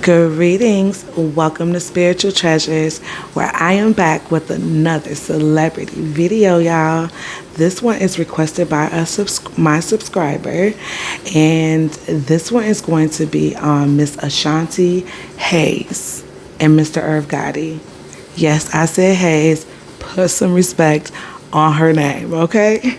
Greetings, welcome to Spiritual Treasures, where I am back with another celebrity video, y'all. This one is requested by my subscriber, and this one is going to be on Miss Ashanti Hayes and Mr. Irv Gotti. Yes, I said Hayes. Put some respect on her name, okay?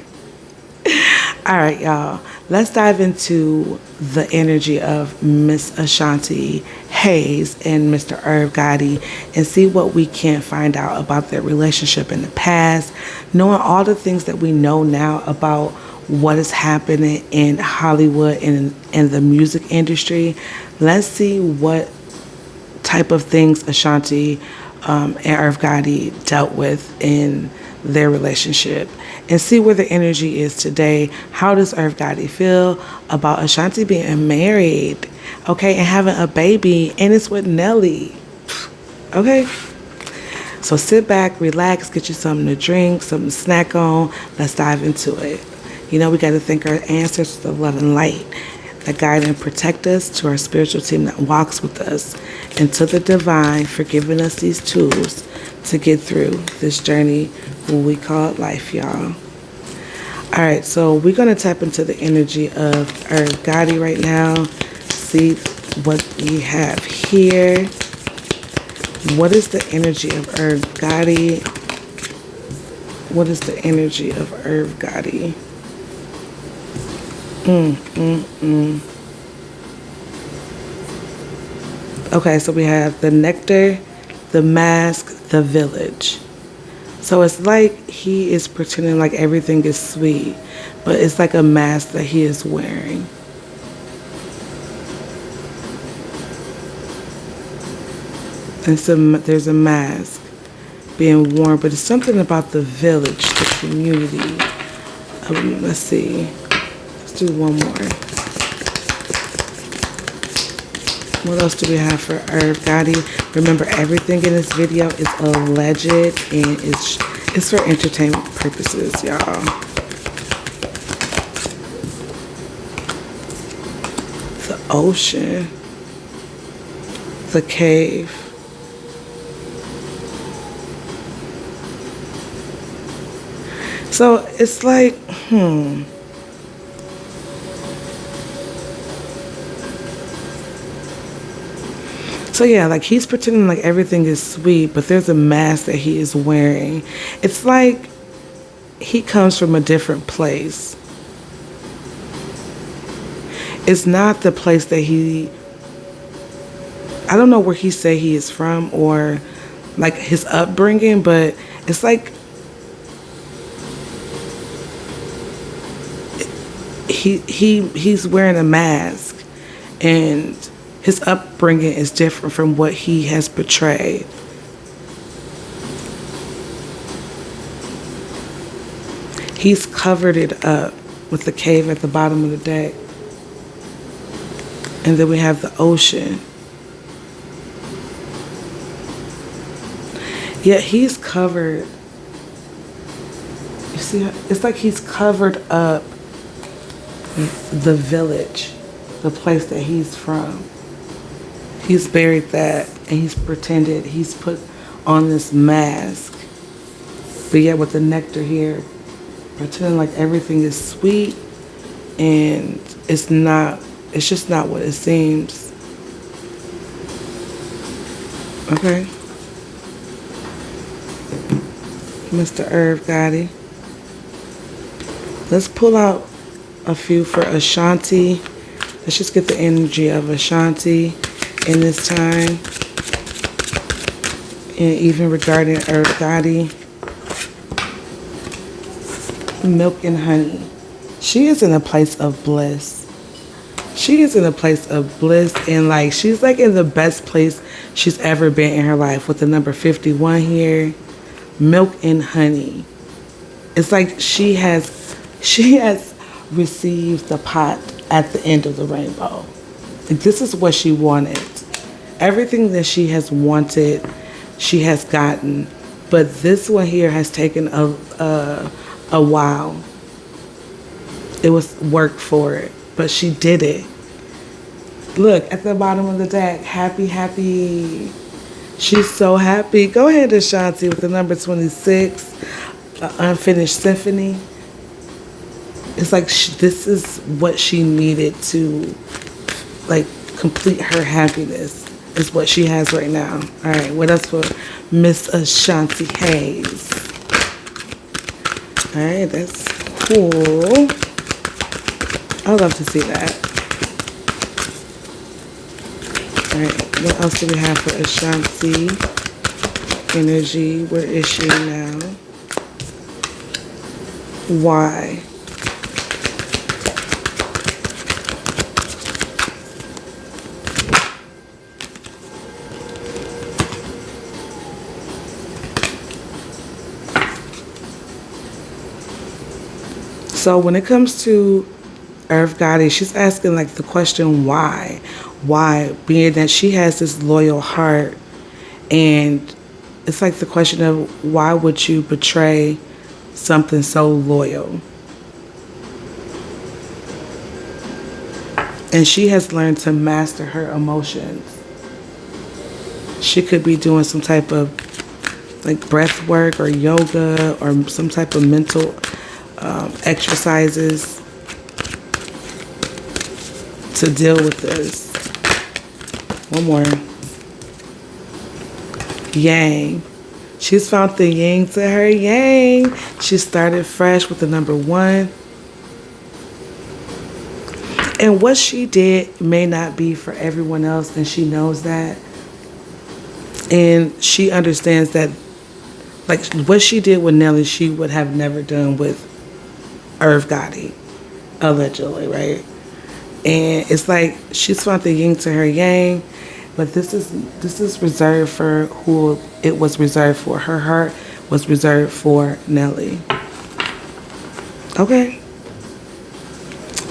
All right, y'all. Let's dive into the energy of Miss Ashanti Hayes and Mr. Irv Gotti and see what we can find out about their relationship in the past, knowing all the things that we know now about what is happening in Hollywood and in the music industry. Let's see what type of things Ashanti and Irv Gotti dealt with in their relationship and see where the energy is today. How does Irv Gotti feel about Ashanti being married, okay, and having a baby, and it's with Nelly, okay? So sit back, relax, get you something to drink, something to snack on. Let's dive into it. You know, we got to thank our ancestors, the love and light that guide and protect us, to our spiritual team that walks with us, and to the divine for giving us these tools to get through this journey we call it life, y'all. All right, so we're going to tap into the energy of Irv Gotti right now, see what we have here. What is the energy of Irv Gotti? What is the energy of Irv Gotti? Okay, so we have the nectar, the mask, the village. So it's like he is pretending like everything is sweet, but it's like a mask that he is wearing. And so there's a mask being worn, but it's something about the village, the community. Let's see. Let's do one more. What else do we have for Irv Gotti? Remember, everything in this video is alleged and it's for entertainment purposes, y'all. The ocean. The cave. So it's like, So yeah, like he's pretending like everything is sweet, but there's a mask that he is wearing. It's like he comes from a different place. It's not the place that I don't know where he say he is from or like his upbringing, but it's like he's wearing a mask, and his upbringing is different from what he has portrayed. He's covered it up with the cave at the bottom of the deck. And then we have the ocean. Yet he's covered. You see, it's like he's covered up the village, the place that he's from. He's buried that, and he's pretended, he's put on this mask. But yet with the nectar here, pretending like everything is sweet, and it's not, it's just not what it seems. Okay. Mr. Irv Gotti. Let's pull out a few for Ashanti. Let's just get the energy of Ashanti in this time, and even regarding Irv Gotti. Milk and honey. She is in a place of bliss. She is in a place of bliss, and like she's like in the best place she's ever been in her life with the number 51 here. Milk and honey. It's like she has received the pot at the end of the rainbow. Like, this is what she wanted. Everything that she has wanted, she has gotten. But this one here has taken a while. It was work for it, but she did it. Look at the bottom of the deck. Happy, happy. She's so happy. Go ahead, Ashanti, with the number 26, Unfinished Symphony. It's like this is what she needed to, like, complete her happiness. Is what she has right now. All right, what else for Miss Ashanti Hayes? All right, that's cool. I love to see that. All right, what else do we have for Ashanti? Energy, where is she now? Why? So when it comes to Irv Gotti, she's asking like the question why? Why? Being that she has this loyal heart, and it's like the question of why would you betray something so loyal? And she has learned to master her emotions. She could be doing some type of like breath work or yoga or some type of mental exercises to deal with this. One more. Yang. She's found the yin to her yang. She started fresh with the number 1. And what she did may not be for everyone else, and she knows that. And she understands that, like, what she did with Nelly, she would have never done with Irv Gotti, allegedly, right? And it's like she's found the yin to her yang, but this is reserved for who it was reserved for. Her heart was reserved for Nelly. Okay.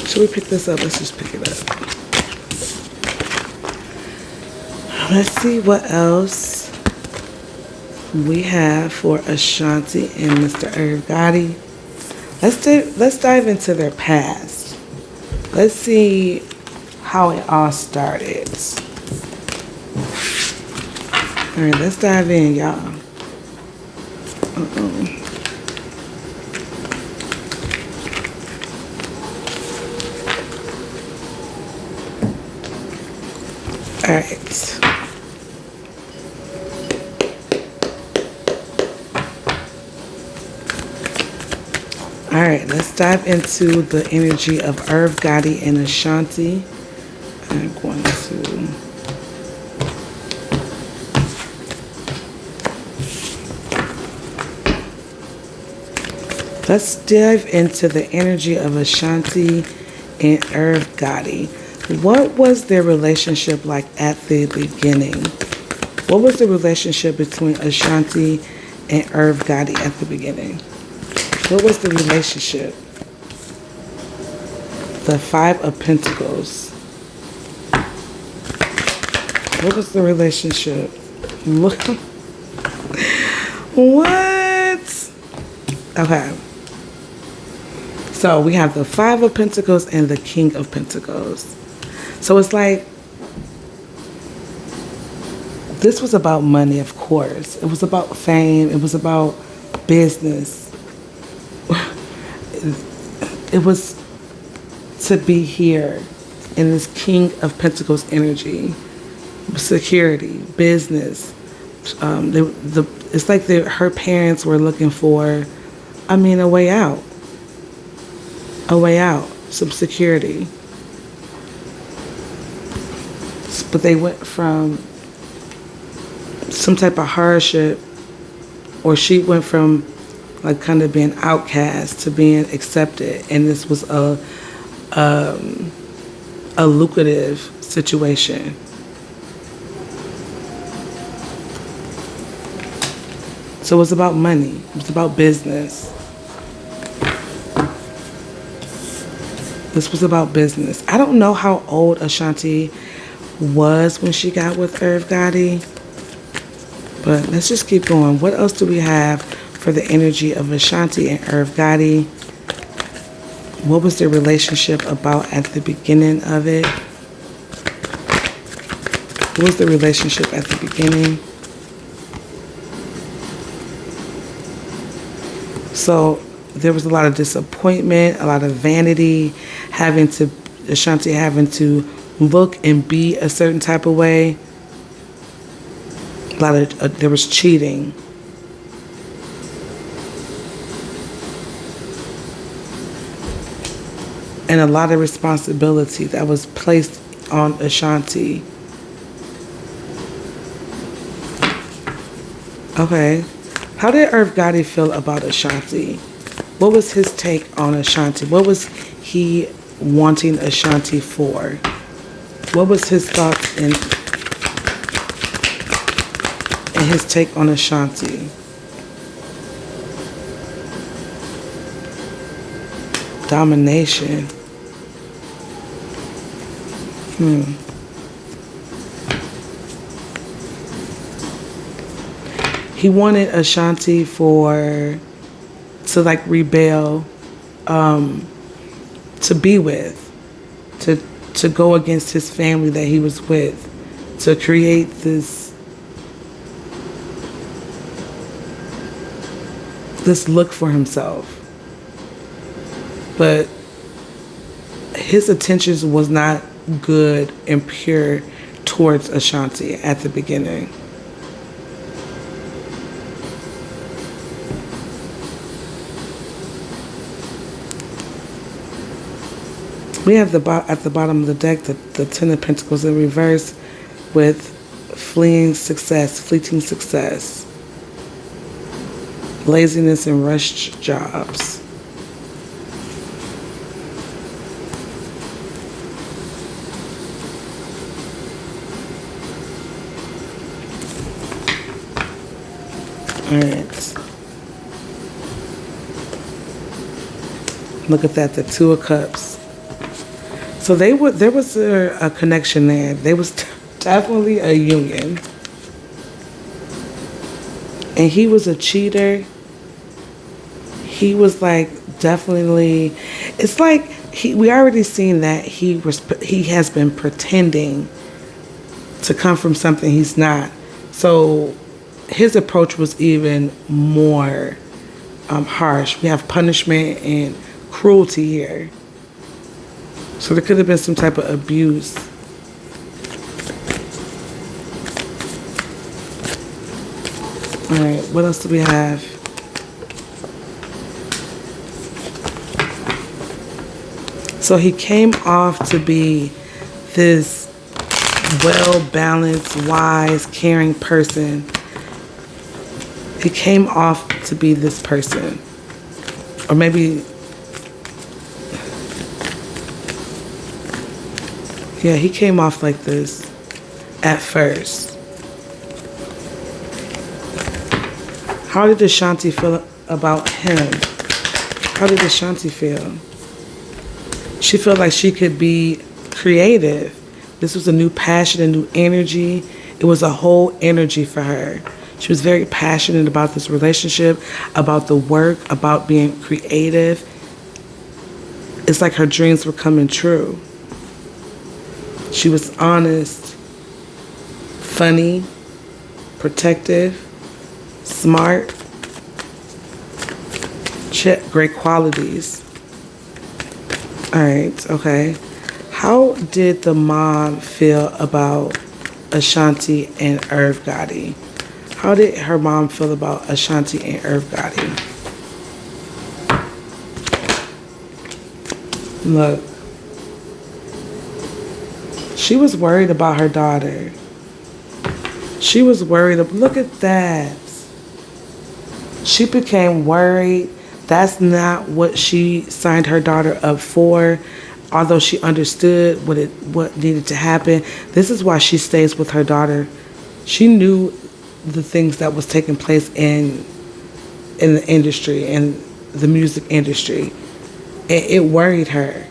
Should we pick this up? Let's just pick it up. Let's see what else we have for Ashanti and Mr. Irv Gotti. Let's dive into their past. Let's see how it all started. All right, let's dive in, y'all. All right. All right, let's dive into the energy of Irv Gotti and Ashanti. I'm going to... Let's dive into the energy of Ashanti and Irv Gotti. What was their relationship like at the beginning? What was the relationship between Ashanti and Irv Gotti at the beginning? What was the relationship? The 5 of Pentacles. What was the relationship? What? Okay. So we have the 5 of Pentacles and the King of Pentacles. So it's like, this was about money, of course. It was about fame. It was about business. It was to be here in this King of Pentacles energy. Security, business. It's like her parents were looking for, a way out. A way out. Some security. But they went from some type of hardship, or she went from like kind of being outcast to being accepted, and this was a lucrative situation. So it was about money. It was about business. This was about business. I don't know how old Ashanti was when she got with Irv Gotti, but let's just keep going. What else do we have for the energy of Ashanti and Irv Gotti? What was their relationship about at the beginning of it? What was the relationship at the beginning? So there was a lot of disappointment, a lot of vanity, Ashanti having to look and be a certain type of way. There was cheating. And a lot of responsibility that was placed on Ashanti. Okay. How did Irv Gotti feel about Ashanti? What was his take on Ashanti? What was he wanting Ashanti for? What was his thoughts and his take on Ashanti? Domination. He wanted Ashanti to like rebel, to be with, to go against his family that he was with, to create this look for himself. But his intentions was not good and pure towards Ashanti at the beginning. We have at the bottom of the deck the Ten of Pentacles in reverse with fleeting success, laziness and rushed jobs. All right. Look at that, the Two of Cups. So there was a connection there. There was definitely a union. And he was a cheater. He was like definitely, it's like we already seen that he has been pretending to come from something he's not. So his approach was even more harsh. We have punishment and cruelty here. So there could have been some type of abuse. All right, what else do we have? So he came off to be this well-balanced, wise, caring person. He came off to be this person. Or maybe, yeah, he came off like this at first. How did Ashanti feel about him? How did Ashanti feel? She felt like she could be creative. This was a new passion, a new energy. It was a whole energy for her. She was very passionate about this relationship, about the work, about being creative. It's like her dreams were coming true. She was honest, funny, protective, smart, great qualities. All right, okay. How did the mom feel about Ashanti and Irv Gotti? How did her mom feel about Ashanti and Irv Gotti? Look. She was worried about her daughter. She was worried. Look at that. She became worried. That's not what she signed her daughter up for. Although she understood what needed to happen. This is why she stays with her daughter. She knew the things that was taking place in the industry, in the music industry. And it worried her.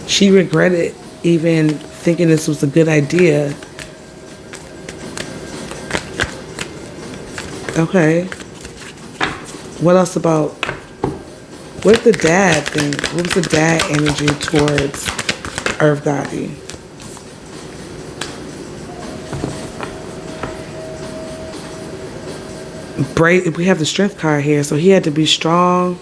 She regretted even thinking this was a good idea. Okay. What else about, what did the dad think? What was the dad energy towards Irv Gotti? brave. We have the strength card here, so he had to be strong.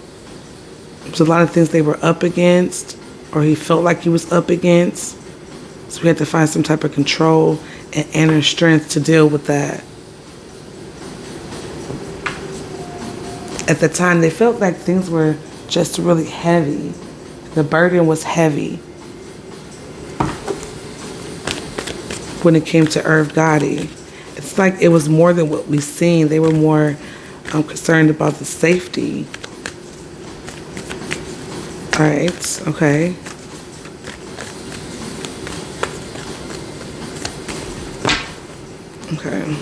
There's a lot of things they were up against, or he felt like he was up against. So we had to find some type of control and inner strength to deal with that. At the time, they felt like things were just really heavy. The burden was heavy when it came to Irv Gotti. It's like it was more than what we seen. They were more concerned about the safety. All right, okay. Okay.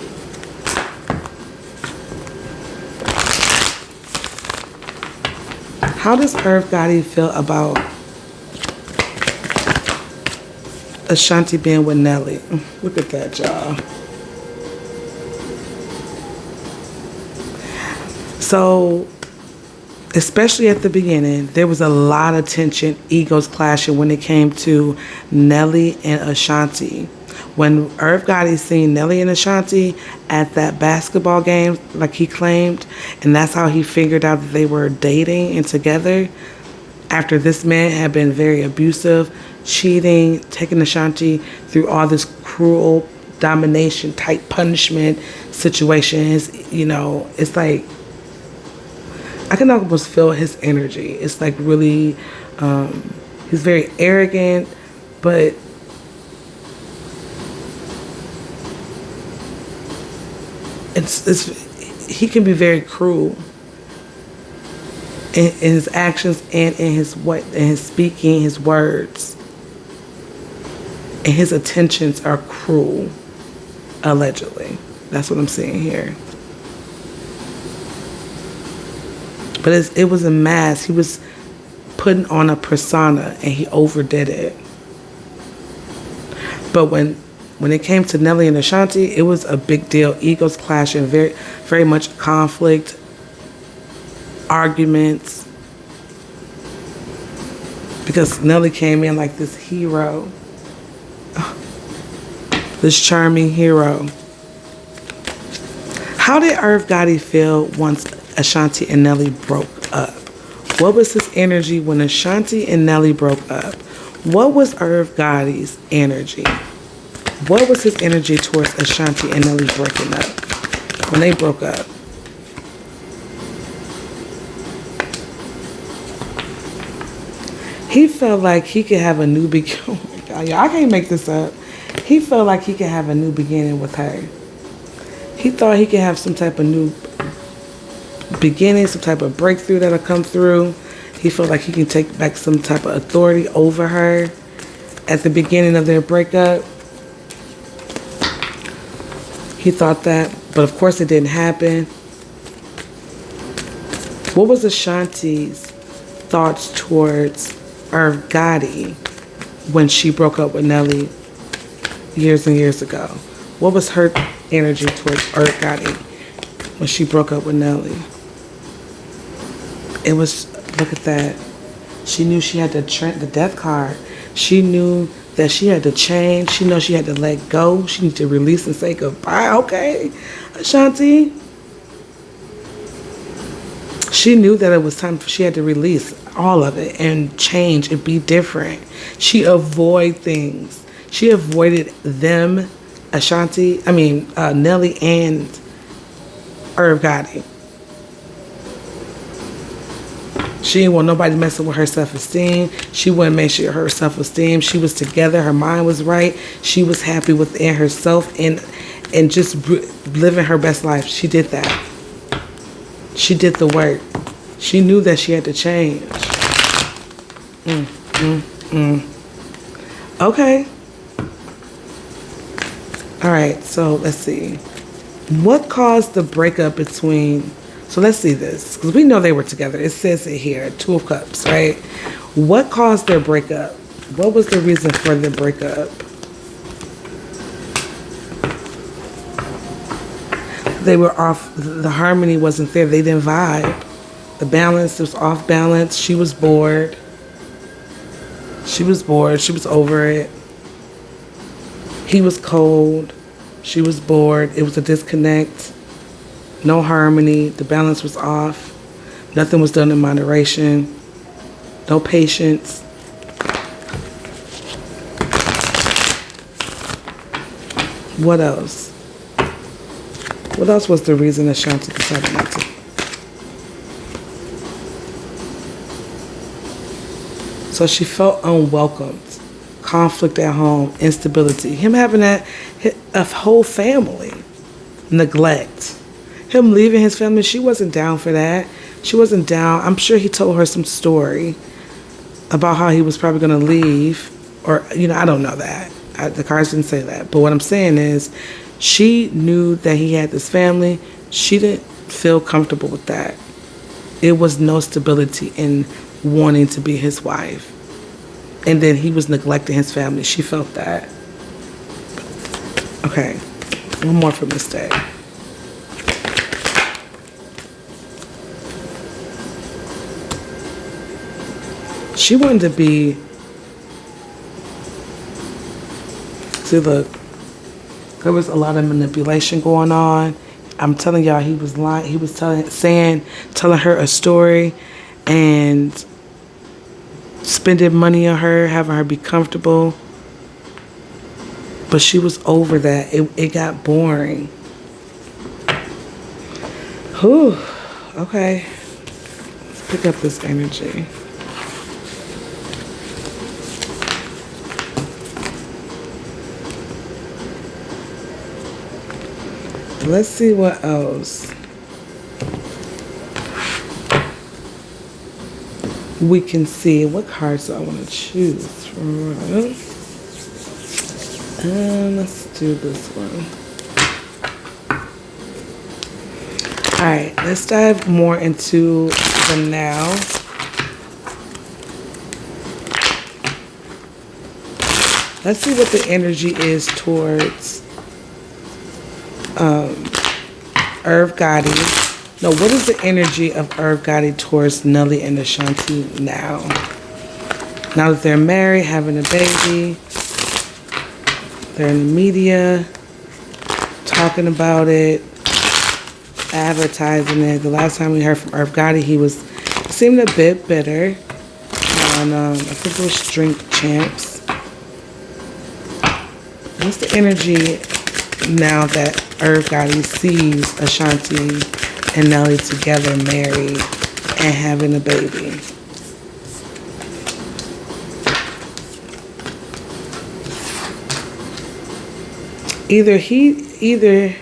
How does Irv Gotti feel about Ashanti being with Nelly? Look at that, y'all. So, especially at the beginning, there was a lot of tension, egos clashing when it came to Nelly and Ashanti. When Irv Gotti seen Nelly and Ashanti at that basketball game, like he claimed, and that's how he figured out that they were dating and together, after this man had been very abusive, cheating, taking Ashanti through all this cruel domination type punishment situations, you know, it's like, I can almost feel his energy. It's like really, he's very arrogant, but he can be very cruel in his actions and in his speaking, his words, and his intentions are cruel. Allegedly, that's what I'm seeing here. But it was a mask. He was putting on a persona, and he overdid it. But when it came to Nelly and Ashanti, it was a big deal. Egos clashing, very, very much conflict, arguments. Because Nelly came in like this hero, this charming hero. How did Irv Gotti feel once Ashanti and Nelly broke up? What was his energy when Ashanti and Nelly broke up? What was Irv Gotti's energy? What was his energy towards Ashanti and Nelly breaking up? When they broke up? He felt like he could have a new beginning. Oh my God, y'all, I can't make this up. He felt like he could have a new beginning with her. He thought he could have some type of new beginning, some type of breakthrough that'll come through. He felt like he can take back some type of authority over her at the beginning of their breakup. He thought that, but of course it didn't happen. What was Ashanti's thoughts towards Irv Gotti when she broke up with Nelly years and years ago? What was her energy towards Irv Gotti when she broke up with Nelly? It was, look at that. She knew she had the death card. She knew that she had to change. She knew she had to let go. She needed to release and say goodbye. Okay, Ashanti. She knew that it was time she had to release all of it and change and be different. She avoided things. She avoided them, Nelly and Irv Gotti. She didn't want nobody messing with her self-esteem. She wouldn't make sure her self-esteem. She was together. Her mind was right. She was happy within herself and just living her best life. She did that. She did the work. She knew that she had to change. Okay. All right, so let's see. What caused the breakup between... So let's see this, because we know they were together. It says it here, Two of Cups, right? What caused their breakup? What was the reason for their breakup? They were off, the harmony wasn't there. They didn't vibe. The balance was off balance. She was bored. She was bored. She was over it. He was cold. She was bored. It was a disconnect. no harmony. The balance was off. Nothing was done in moderation. No patience. What else? What else was the reason Ashanti decided not to? So she felt unwelcomed, conflict at home, instability. Him having a whole family, neglect. Him leaving his family, she wasn't down for that. She wasn't down. I'm sure he told her some story about how he was probably going to leave. Or, I don't know that. The cards didn't say that. But what I'm saying is, she knew that he had this family. She didn't feel comfortable with that. It was no stability in wanting to be his wife. And then he was neglecting his family. She felt that. Okay. One more for Miss Day. She wanted to be... See, look. There was a lot of manipulation going on. I'm telling y'all, he was lying. He was telling her a story and spending money on her, having her be comfortable. But she was over that. It got boring. Whew. Okay. Let's pick up this energy. Let's see what else we can see. What cards do I want to choose from? Let's do this one. Alright, let's dive more into the now. Let's see what the energy is towards Irv Gotti. No, what is the energy of Irv Gotti towards Nelly and Ashanti now? Now that they're married, having a baby, they're in the media, talking about it, advertising it. The last time we heard from Irv Gotti, he seemed a bit bitter on, I think it was Drink Champs. What's the energy now that Irv Gotti sees Ashanti and Nelly together, married and having a baby? Either okay,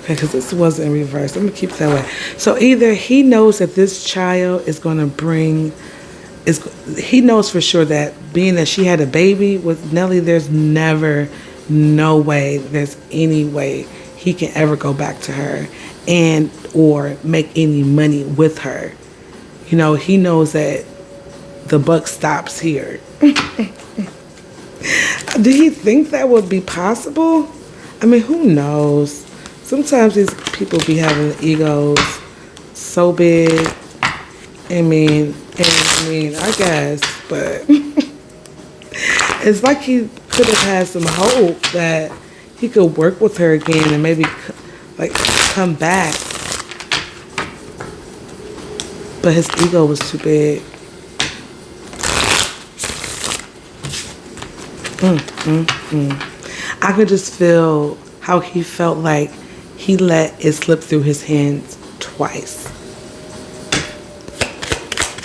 because this was in reverse. I'm going to keep it that way. So either he knows that this child is going to he knows for sure that being that she had a baby with Nelly, there's never, no way, there's any way he can ever go back to her and or make any money with her. He knows that the buck stops here. Do he think that would be possible? I mean, who knows? Sometimes these people be having egos so big. I guess, but it's like he could have had some hope that he could work with her again and maybe come back. But his ego was too big. I could just feel how he felt like he let it slip through his hands twice.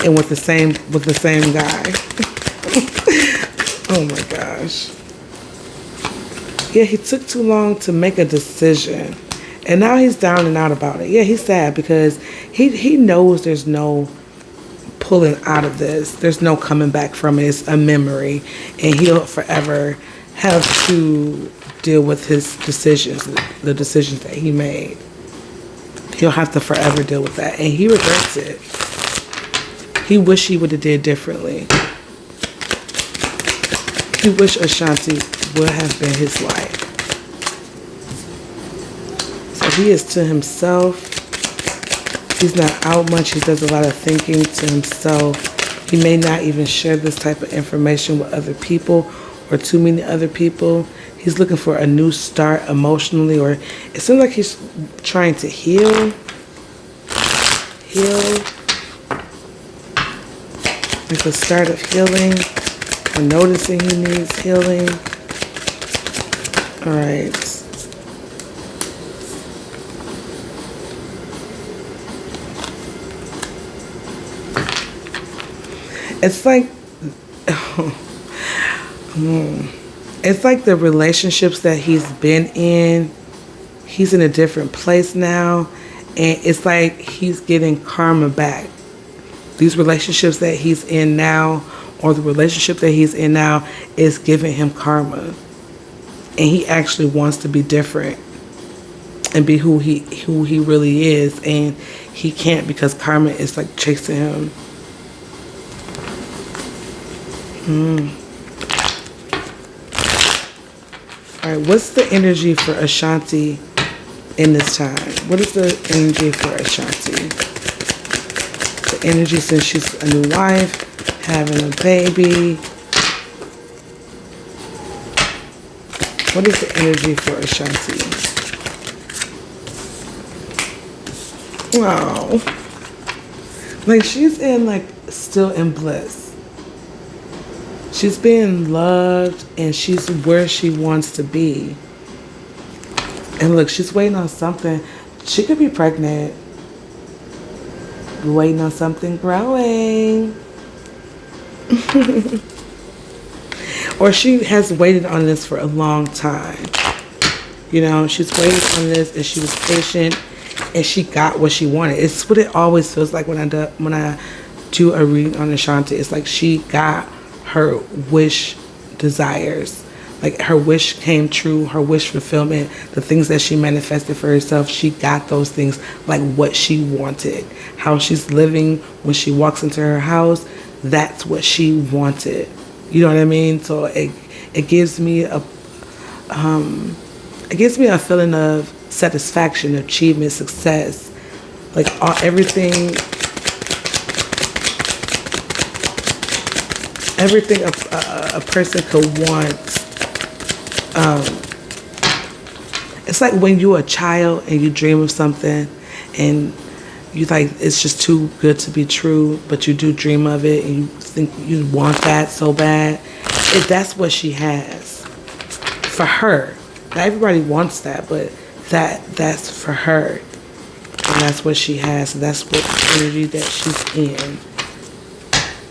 And with the same guy. Oh my gosh. Yeah, he took too long to make a decision. And now he's down and out about it. Yeah, he's sad because he knows there's no pulling out of this. There's no coming back from it. It's a memory. And he'll forever have to deal with his decisions, the decisions that he made. He'll have to forever deal with that. And he regrets it. He wish he would have did differently. He wish Ashanti would have been his wife. So he is to himself. He's not out much. He does a lot of thinking to himself. He may not even share this type of information with other people or too many other people. He's looking for a new start emotionally, or it seems like he's trying to heal. Like the start of healing, or noticing he needs healing. All right. It's like, it's like the relationships that he's been in, he's in a different place now, and it's like he's getting karma back. These relationships that he's in now, or the relationship that he's in now, is giving him karma. And he actually wants to be different and be who he really is, and he can't because karma is like chasing him. Alright, what's the energy for Ashanti in this time? What is the energy for Ashanti? The energy since she's a new wife, having a baby. What is the energy for Ashanti? Wow. Like she's in like still in bliss. She's being loved and she's where she wants to be. And look, she's waiting on something. She could be pregnant. Waiting on something growing. Or she has waited on this for a long time. You know, she's waited on this and she was patient and she got what she wanted. It's what it always feels like when I do a reading on Ashanti. It's like she got her wish desires. Like her wish came true, her wish fulfillment, the things that she manifested for herself, she got those things like what she wanted. How she's living when she walks into her house, that's what she wanted. You know what I mean? So it gives me a feeling of satisfaction, achievement, success. Like everything a person could want. It's like when you're a child and you dream of something and you like it's just too good to be true, but you do dream of it and you think you want that so bad. That's what she has for her. Not everybody wants that, but that's for her, and that's what she has. And that's what energy that she's in.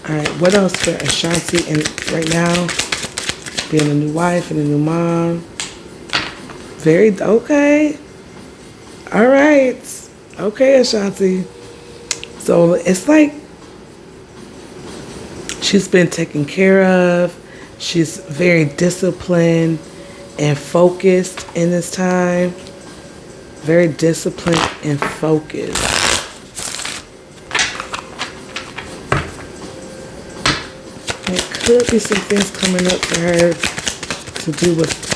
All right, what else for Ashanti? And right now, being a new wife and a new mom. Very okay. All right. Okay, Ashanti. So it's like she's been taken care of. She's very disciplined and focused in this time. Very disciplined and focused. There could be some things coming up for her to do with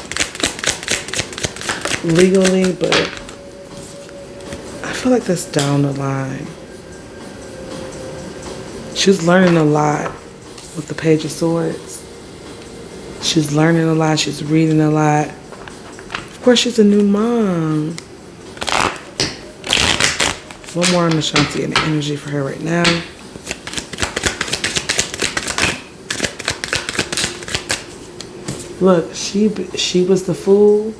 legally, but I feel like that's down the line. She's learning a lot with the Page of Swords. She's learning a lot. She's reading a lot. Of course, she's a new mom. One more on Ashanti and the energy for her right now. Look, she was the fool.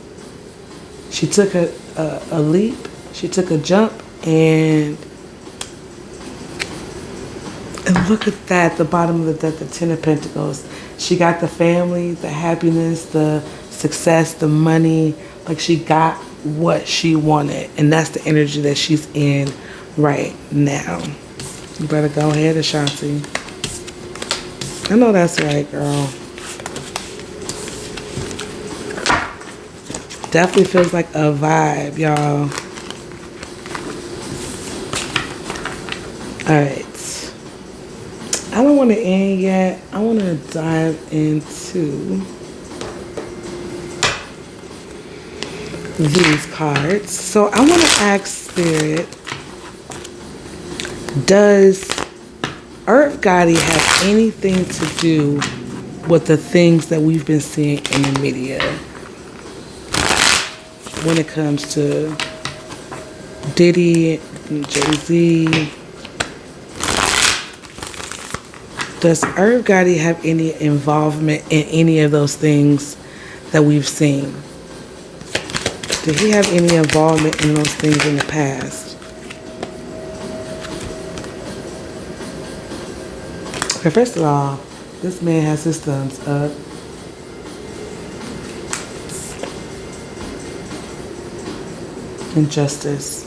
She took a leap. She took a jump, and look at that, the bottom of the deck, the Ten of Pentacles. She got the family, the happiness, the success, the money. Like she got what she wanted, and that's the energy that she's in right now. You better go ahead, Ashanti. I know that's right, girl. Definitely feels like a vibe, y'all. Alright. I don't want to end yet. I want to dive into these cards. So I want to ask Spirit, does Irv Gotti have anything to do with the things that we've been seeing in the media when it comes to Diddy and Jay-Z? Does Irv Gotti have any involvement in any of those things that we've seen? Did he have any involvement in those things in the past? Okay, first of all, this man has his thumbs up. Injustice.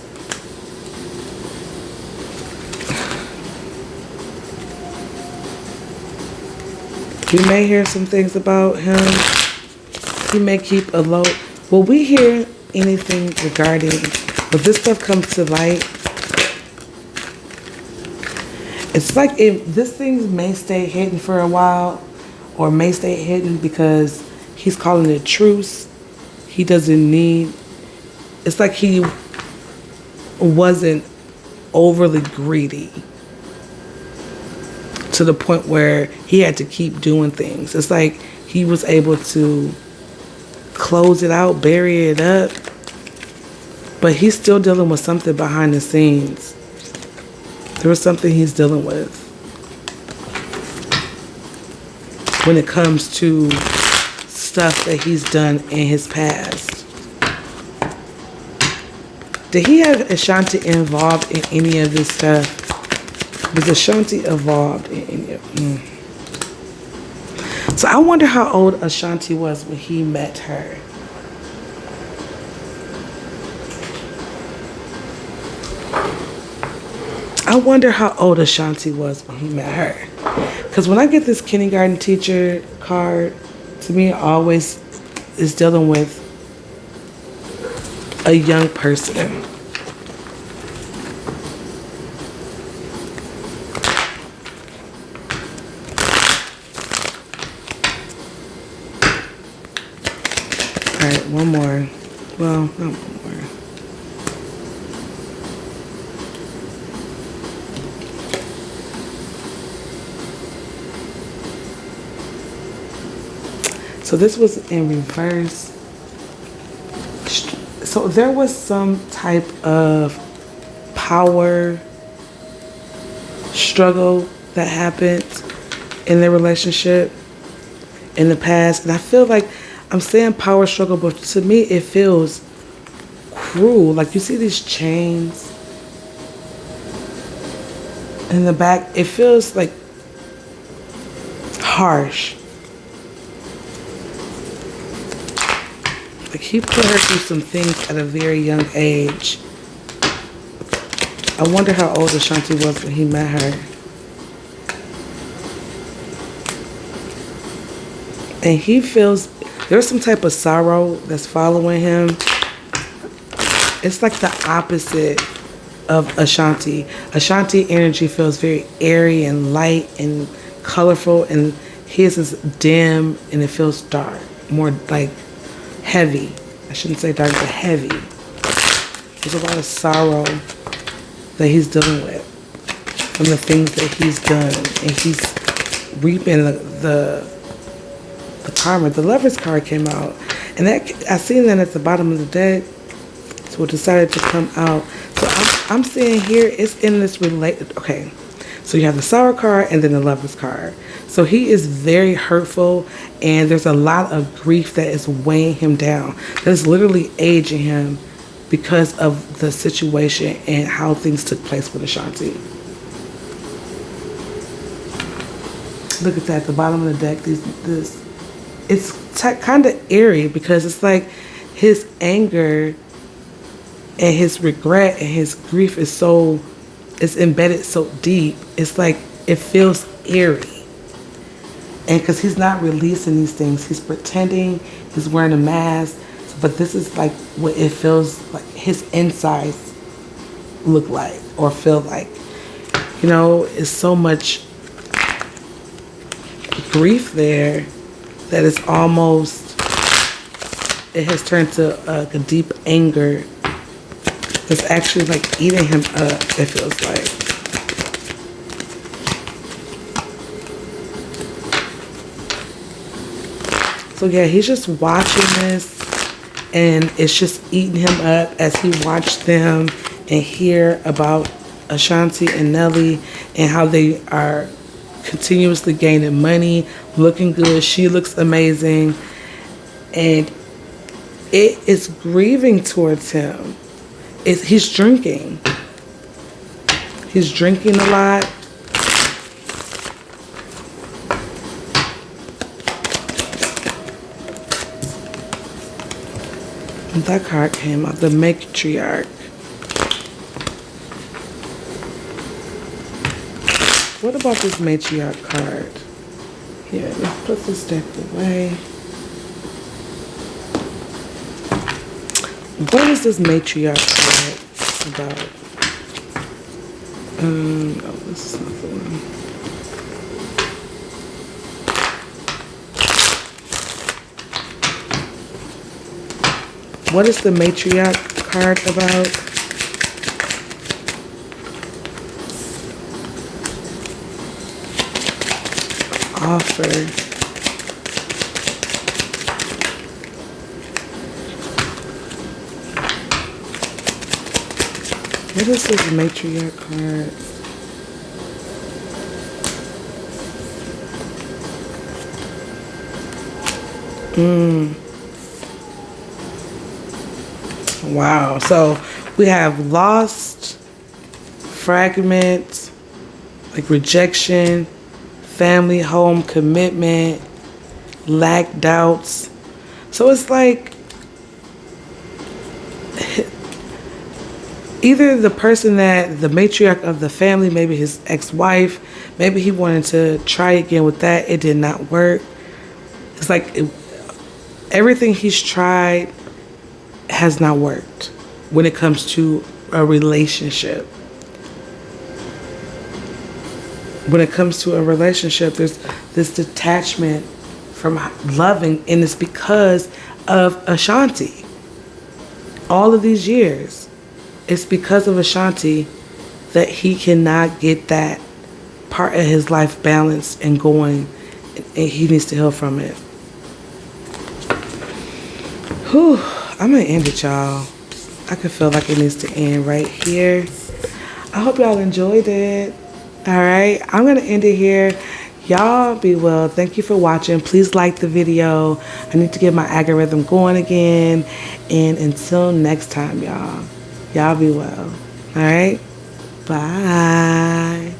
We may hear some things about him. He may keep a low. Will we hear anything regarding, if this stuff comes to light, it's like if this thing may stay hidden for a while or may stay hidden because he's calling it truce. He doesn't need, it's like he wasn't overly greedy to the point where he had to keep doing things. It's like he was able to close it out, bury it up, but he's still dealing with something behind the scenes. There was something he's dealing with when it comes to stuff that he's done in his past. Did he have Ashanti involved in any of this stuff? Was Ashanti involved in any of it? So I wonder how old Ashanti was when he met her. I wonder how old Ashanti was when he met her. Because when I get this kindergarten teacher card, to me it always is dealing with a young person. Alright, one more. Well, not one more. So this was in reverse. So there was some type of power struggle that happened in their relationship in the past. And I feel like I'm saying power struggle, but to me it feels cruel. Like you see these chains in the back. It feels like harsh. Like he put her through some things at a very young age. I wonder how old Ashanti was when he met her. And he feels there's some type of sorrow that's following him. It's like the opposite of Ashanti. Ashanti energy feels very airy and light and colorful, and his is dim and it feels dark, more like heavy. I shouldn't say dark, but heavy. There's a lot of sorrow that he's dealing with from the things that he's done, and he's reaping the karma. The Lover's card came out, and that I seen that at the bottom of the deck, so it decided to come out. So I'm seeing here it's in this related. Okay, so you have the Sour card and then the Lover's card. So he is very hurtful, and there's a lot of grief that is weighing him down. That is literally aging him because of the situation and how things took place with Ashanti. Look at that, at the bottom of the deck. It's kind of eerie because it's like his anger and his regret and his grief it's embedded so deep. It's like it feels eerie. And because he's not releasing these things, he's pretending, he's wearing a mask. But this is like what it feels like his insides look like or feel like. You know, it's so much grief there that it's almost, it has turned to a deep anger that's actually like eating him up, it feels like. So yeah, he's just watching this, and it's just eating him up as he watched them and hear about Ashanti and Nelly and how they are continuously gaining money, looking good. She looks amazing, and it is grieving towards him. He's drinking. He's drinking a lot. And that card came out, the matriarch. What about this matriarch card? Here, let's put this deck away. What is this matriarch card about? No, this is not the one. What is the matriarch card about? Offer. What is this matriarch card? Wow. So we have lost, fragment, like rejection, family, home, commitment, lack, doubts. So it's like either the person that the matriarch of the family, maybe his ex-wife, maybe he wanted to try again with that. It did not work. It's like everything he's tried has not worked when it comes to a relationship. When it comes to a relationship, there's this detachment from loving, and it's because of Ashanti. All of these years, it's because of Ashanti that he cannot get that part of his life balanced and going, and he needs to heal from it. Whew, I'm gonna end it, y'all. I can feel like it needs to end right here. I hope y'all enjoyed it. All right, I'm gonna end it here. Y'all be well. Thank you for watching. Please like the video. I need to get my algorithm going again. And until next time, y'all be well. All right, bye.